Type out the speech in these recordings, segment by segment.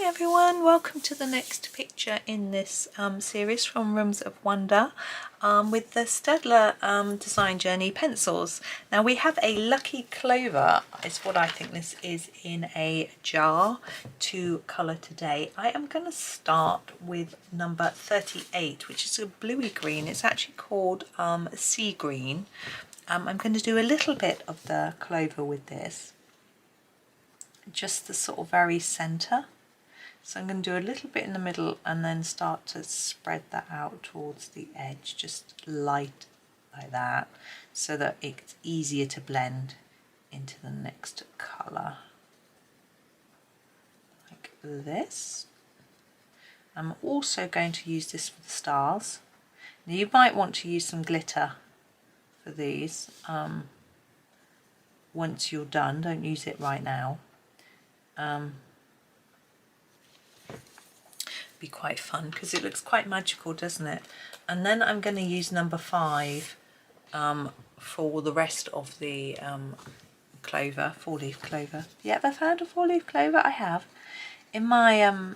everyone, welcome to the next picture in this series from Rooms of Wonder with the Staedtler Design Journey pencils. Now we have a Lucky Clover, is what I think this is, in a jar to colour today. I am going to start with number 38, which is a bluey green. It's actually called sea green. I'm going to do a little bit of the clover with this, just the sort of very centre. So I'm going to do a little bit in the middle and then start to spread that out towards the edge, just light like that, so that it's easier to blend into the next colour. Like this. I'm also going to use this for the stars. Now you might want to use some glitter for these once you're done, don't use it right now. Be quite fun because it looks quite magical, doesn't it? And then I'm going to use number 5 for the rest of the clover, 4-leaf clover. You ever found a 4-leaf clover? I have. In my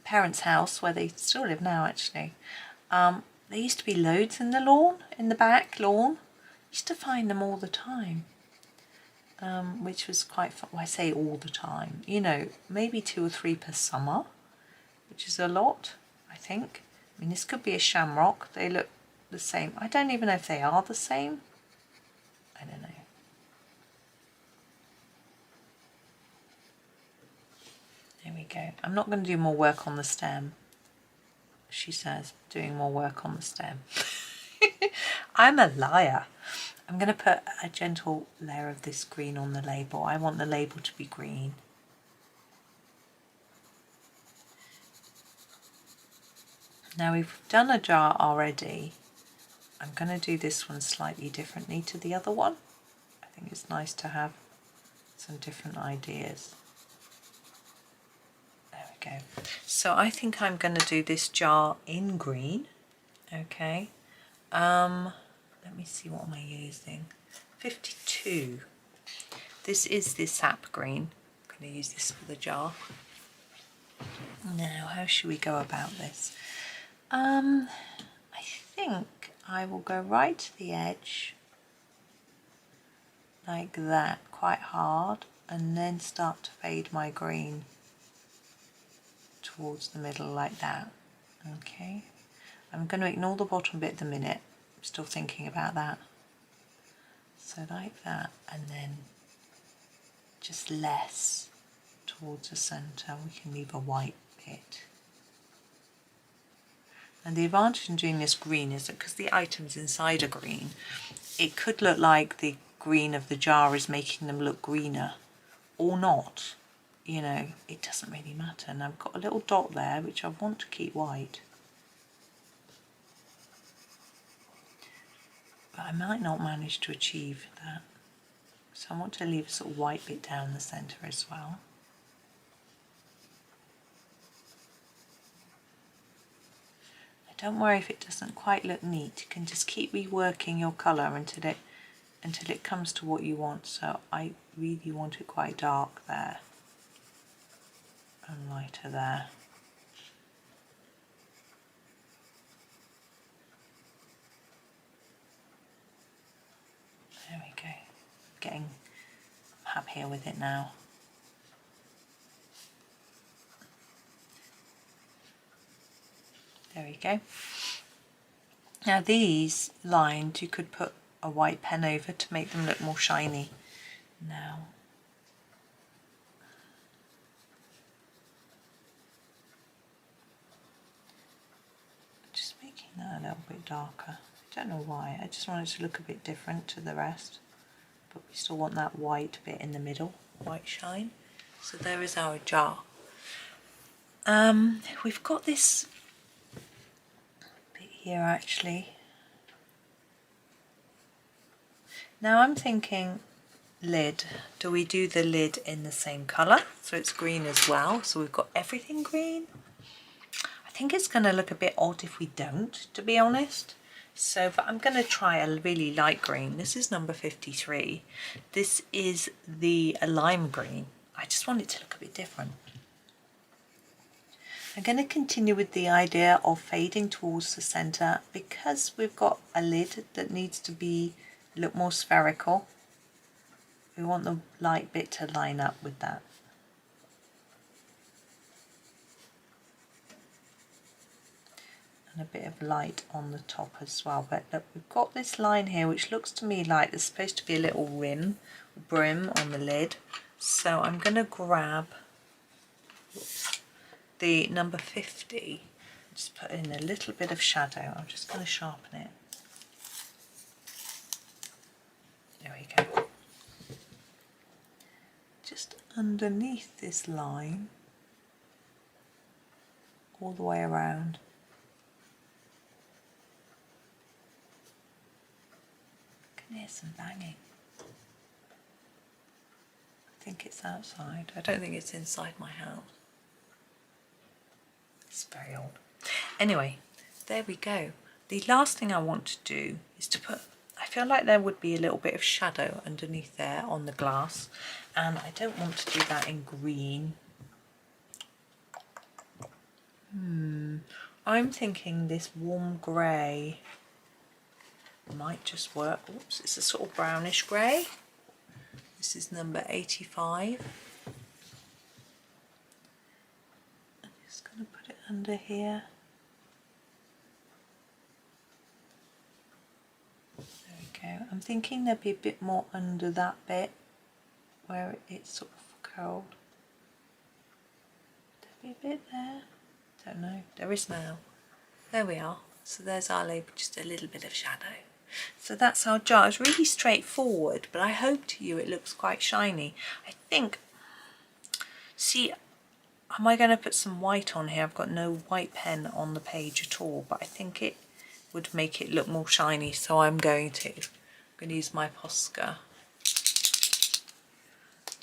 parents' house, where they still live now actually, there used to be loads in the lawn, in the back lawn. I used to find them all the time, which was quite fun. Well, I say all the time, you know, maybe 2 or 3 per summer, which is a lot, I think. I mean, this could be a shamrock. They look the same. I don't even know if they are the same. I don't know. There we go. I'm not going to do more work on the stem. She says, doing more work on the stem. I'm a liar. I'm going to put a gentle layer of this green on the label. I want the label to be green. Now we've done a jar already. I'm going to do this one slightly differently to the other one. I think it's nice to have some different ideas. There we go. So I think I'm going to do this jar in green. Okay. Let me see, what am I using? 52. This is the sap green. I'm going to use this for the jar. Now, how should we go about this? I think I will go right to the edge like that, quite hard, and then start to fade my green towards the middle like that. Okay, I'm going to ignore the bottom bit at the minute. I'm still thinking about that. So like that, and then just less towards the centre. We can leave a white bit. And the advantage in doing this green is that because the items inside are green, it could look like the green of the jar is making them look greener or not. You know, it doesn't really matter. And I've got a little dot there which I want to keep white. But I might not manage to achieve that. So I want to leave a sort of white bit down the centre as well. Don't worry if it doesn't quite look neat. You can just keep reworking your colour until it comes to what you want. So I really want it quite dark there and lighter there. There we go. I'm happier with it now. There we go. Now these lines you could put a white pen over to make them look more shiny. Now just making that a little bit darker. I don't know why, I just want it to look a bit different to the rest, but we still want that white bit in the middle, white shine. So there is our jar. We've got this here actually. Now I'm thinking lid. Do we do the lid in the same colour so it's green as well? So we've got everything green. I think it's going to look a bit odd if we don't, to be honest. So, but I'm going to try a really light green. This is number 53. This is the lime green. I just want it to look a bit different. I'm going to continue with the idea of fading towards the centre because we've got a lid that needs to look more spherical. We want the light bit to line up with that. And a bit of light on the top as well. But look, we've got this line here which looks to me like there's supposed to be a little brim on the lid. So I'm going to grab the number 50, just put in a little bit of shadow. I'm just going to sharpen it. There we go. Just underneath this line, all the way around. I can hear some banging. I think it's outside. I don't think it's inside my house. It's very old. Anyway, there we go. The last thing I want to do is to put, I feel like there would be a little bit of shadow underneath there on the glass, and I don't want to do that in green. I'm thinking this warm grey might just work. Oops, it's a sort of brownish grey. This is number 85. I'm just going to put it under here. There we go. I'm thinking there'd be a bit more under that bit where it's sort of curled. There'd be a bit there. Don't know. There is now. There we are. So there's our label, just a little bit of shadow. So that's our jar. It's really straightforward, but I hope to you it looks quite shiny. I think, see, am I going to put some white on here? I've got no white pen on the page at all, but I think it would make it look more shiny, so I'm going to use my Posca.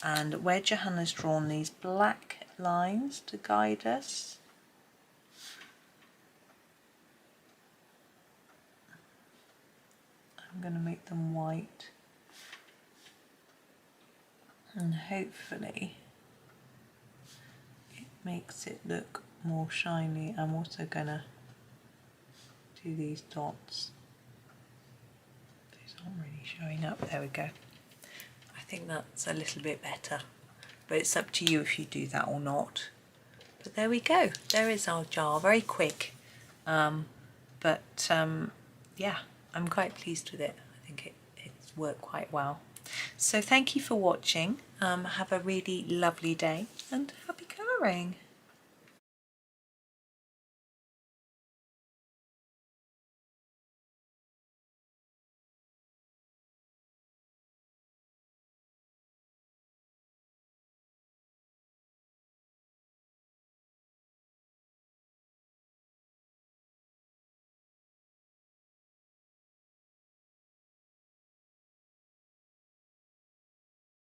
And where Johanna's drawn these black lines to guide us, I'm going to make them white, and hopefully it makes it look more shiny. I'm also going to do these dots. These aren't really showing up. There we go. I think that's a little bit better, but it's up to you if you do that or not. But there we go. There is our jar. Very quick, yeah, I'm quite pleased with it. I think it's worked quite well. So thank you for watching. Have a really lovely day and happy colouring.